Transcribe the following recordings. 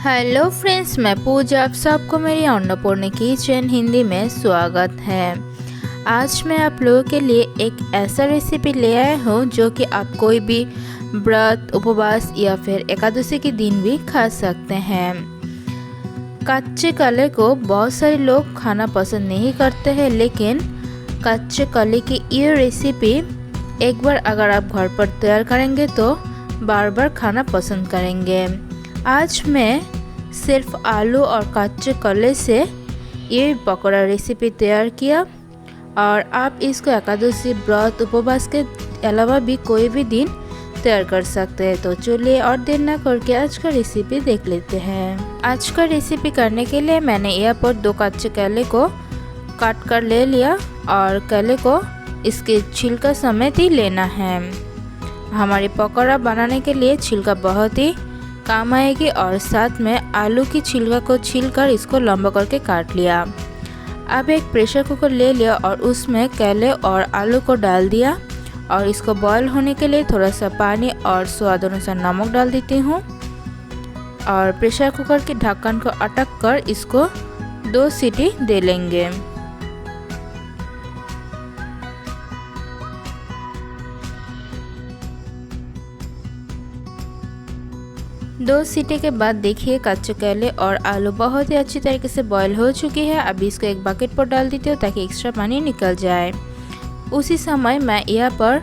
Hello friends, मैं पूजा। आप सबको मेरी अन्नपूर्णा किचन हिंदी में स्वागत है। आज मैं आप लोगों के लिए एक ऐसा रेसिपी ले आया हूँ जो कि आप कोई भी व्रत, उपवास या फिर एकादशी के दिन भी खा सकते हैं। कच्चे केले को बहुत सारे लोग खाना पसंद नहीं करते हैं, लेकिन कच्चे केले की ये रेसिपी एक बार अगर आप घर पर तैयार करेंगे तो बार बार खाना पसंद करेंगे। आज मैं सिर्फ आलू और कच्चे केले से ये पकौड़ा रेसिपी तैयार किया और आप इसको एकादशी, व्रत, उपवास के अलावा भी कोई भी दिन तैयार कर सकते हैं। तो चलिए और देर ना करके आज का रेसिपी देख लेते हैं। आज का रेसिपी करने के लिए मैंने यहाँ पर 2 कच्चे केले को काट कर ले लिया और केले को इसके छिलका समेत ही लेना है। हमारी पकौड़ा बनाने के लिए छिलका बहुत ही काम आएगी और साथ में आलू की छिलका को छीलकर इसको लंबा करके काट लिया। अब एक प्रेशर कुकर ले लिया और उसमें केले और आलू को डाल दिया और इसको बॉईल होने के लिए थोड़ा सा पानी और स्वाद अनुसार नमक डाल देती हूँ और प्रेशर कुकर के ढक्कन को अटक कर इसको 2 सीटी दे लेंगे। दो सीटी के बाद देखिए कच्चे केले और आलू बहुत ही अच्छी तरीके से बॉईल हो चुकी है। अभी इसको एक बकेट पर डाल देती हूँ ताकि एक्स्ट्रा पानी निकल जाए। उसी समय मैं यहाँ पर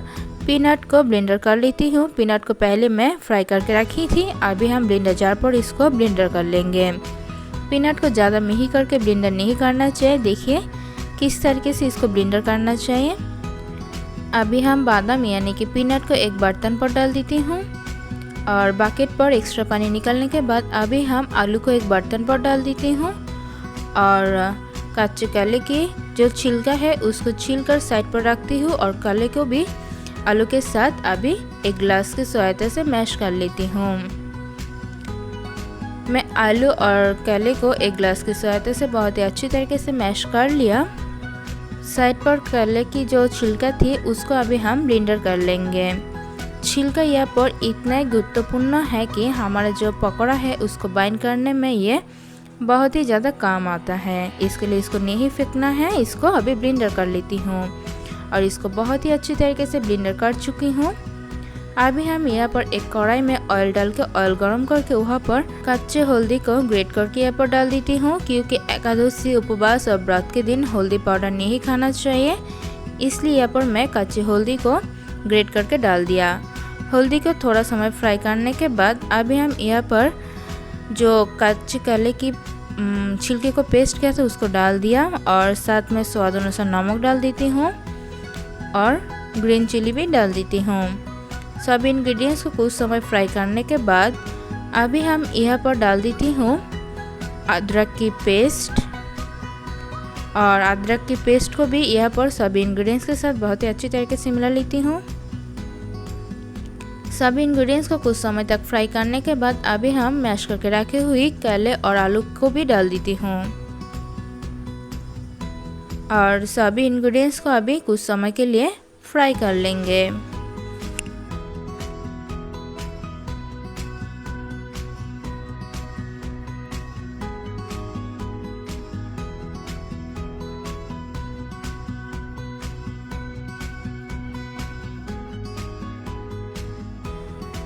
पीनट को ब्लेंडर कर लेती हूँ। पीनट को पहले मैं फ्राई करके रखी थी। अभी हम ब्लेंडर जार पर इसको ब्लेंडर कर लेंगे। पीनट को ज़्यादा मिही करके ब्लेंडर नहीं करना चाहिए। देखिए किस तरीके से इसको ब्लेंडर करना चाहिए। अभी हम बादाम यानी कि पीनट को एक बर्तन पर डाल देती हूँ और बकेट पर एक्स्ट्रा पानी निकलने के बाद अभी हम आलू को एक बर्तन पर डाल देती हूँ और कच्चे केले की जो छिलका है उसको छीलकर साइड पर रखती हूँ और केले को भी आलू के साथ अभी एक गिलास की सहायता से मैश कर लेती हूँ। मैं आलू और केले को एक गिलास की सहायता से बहुत ही अच्छी तरीके से मैश कर लिया। साइड पर केले की जो छिलका थी उसको अभी हम ब्लेंडर कर लेंगे। छिलका यहाँ पर इतना ही गुरुत्वपूर्ण है कि हमारा जो पकौड़ा है उसको बाइंड करने में ये बहुत ही ज़्यादा काम आता है। इसके लिए इसको नहीं फेंकना है। इसको अभी ब्लेंडर कर लेती हूँ और इसको बहुत ही अच्छी तरीके से ब्लेंडर कर चुकी हूँ। अभी हम यहाँ पर एक कढ़ाई में ऑयल डाल के ऑयल गर्म करके वहाँ पर कच्चे हल्दी को ग्रेट करके यहाँ पर डाल देती हूँ, क्योंकि एकादशी, उपवास और व्रत के दिन हल्दी पाउडर नहीं खाना चाहिए। इसलिए यहाँ पर मैं कच्चे हल्दी को ग्रेट करके डाल दिया। हल्दी को थोड़ा समय फ्राई करने के बाद अभी हम यहाँ पर जो कच्चे केले की छिलके को पेस्ट किया था उसको डाल दिया और साथ में स्वाद अनुसार नमक डाल देती हूँ और ग्रीन चिली भी डाल देती हूँ। सब इंग्रेडिएंट्स को कुछ समय फ्राई करने के बाद अभी हम यहाँ पर डाल देती हूँ अदरक की पेस्ट और अदरक की पेस्ट को भी यहाँ पर सभी इंग्रेडिएंट्स के साथ बहुत ही अच्छी तरीके से मिला लेती हूँ। सभी इंग्रेडिएंट्स को कुछ समय तक फ्राई करने के बाद अभी हम मैश करके रखे हुई केले और आलू को भी डाल देती हूँ और सभी इंग्रेडिएंट्स को अभी कुछ समय के लिए फ्राई कर लेंगे।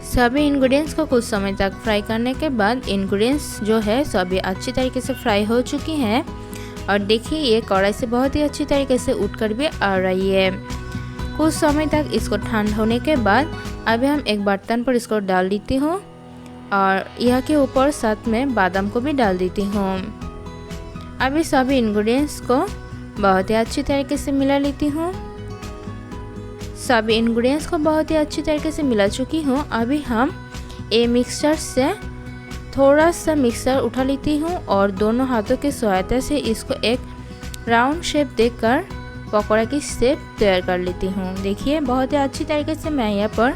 सभी इंग्रेडिएंट्स को कुछ समय तक फ्राई करने के बाद इंग्रेडिएंट्स जो है सभी अच्छी तरीके से फ्राई हो चुकी हैं और देखिए ये कढ़ाई से बहुत ही अच्छी तरीके से उठकर भी आ रही है। कुछ समय तक इसको ठंडा होने के बाद अभी हम एक बर्तन पर इसको डाल देती हूँ और यह के ऊपर साथ में बादाम को भी डाल देती हूँ। अभी सभी इंग्रेडिएंट्स को बहुत ही अच्छी तरीके से मिला लेती हूँ। सभी इंग्रेडिएंट्स को बहुत ही अच्छी तरीके से मिला चुकी हूँ। अभी हम ये मिक्सचर से थोड़ा सा मिक्सचर उठा लेती हूँ और दोनों हाथों की सहायता से इसको एक राउंड शेप देकर पकौड़ा की शेप तैयार कर लेती हूँ। देखिए बहुत ही अच्छी तरीके से मैं यहाँ पर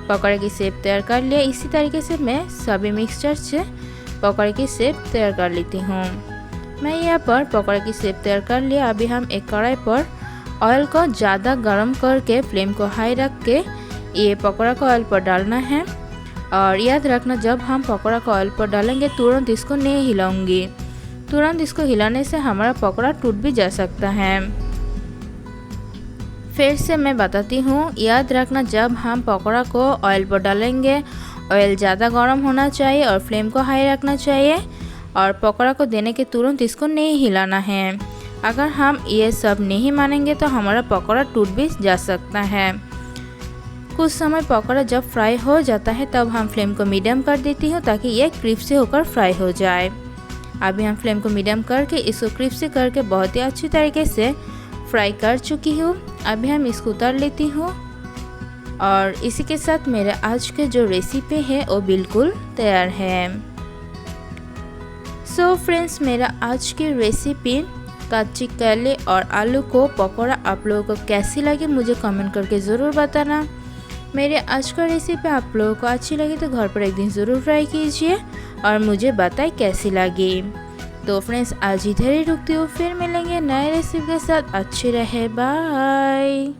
पकौड़े की शेप तैयार कर लिया। इसी तरीके से मैं सभी मिक्सचर से पकौड़े की शेप तैयार कर लेती हूँ। मैं यहाँ पर पकौड़े की शेप तैयार कर लिया। अभी हम एक कढ़ाई पर ऑयल को ज़्यादा गर्म करके फ्लेम को हाई रख के ये पकौड़ा को ऑयल पर डालना है और याद रखना, जब हम पकौड़ा को ऑयल पर डालेंगे तुरंत इसको नहीं हिलाऊंगी। तुरंत इसको हिलाने से हमारा पकौड़ा टूट भी जा सकता है। फिर से मैं बताती हूँ, याद रखना जब हम पकौड़ा को ऑयल पर डालेंगे ऑयल ज़्यादा गर्म होना चाहिए और फ्लेम को हाई रखना चाहिए और पकौड़ा को देने के तुरंत इसको नहीं हिलाना है। अगर हम ये सब नहीं मानेंगे तो हमारा पकौड़ा टूट भी जा सकता है। कुछ समय पकौड़ा जब फ्राई हो जाता है तब हम फ्लेम को मीडियम कर देती हूँ ताकि ये क्रिस्पी होकर फ्राई हो जाए। अभी हम फ्लेम को मीडियम करके इसको क्रिस्पी करके बहुत ही अच्छी तरीके से फ्राई कर चुकी हूँ। अभी हम इसको उतार लेती हूँ और इसी के साथ मेरा आज के जो रेसिपी है वो बिल्कुल तैयार है। सो फ्रेंड्स, मेरा आज की रेसिपी कच्ची केले और आलू को पकौड़ा आप लोगों को कैसी लगी मुझे कमेंट करके ज़रूर बताना। मेरे आज का रेसिपी आप लोगों को अच्छी लगी तो घर पर एक दिन ज़रूर ट्राई कीजिए और मुझे बताएं कैसी लगी। तो फ्रेंड्स, आज इधर ही रुकती हूँ, फिर मिलेंगे नए रेसिपी के साथ। अच्छे रहे, बाय।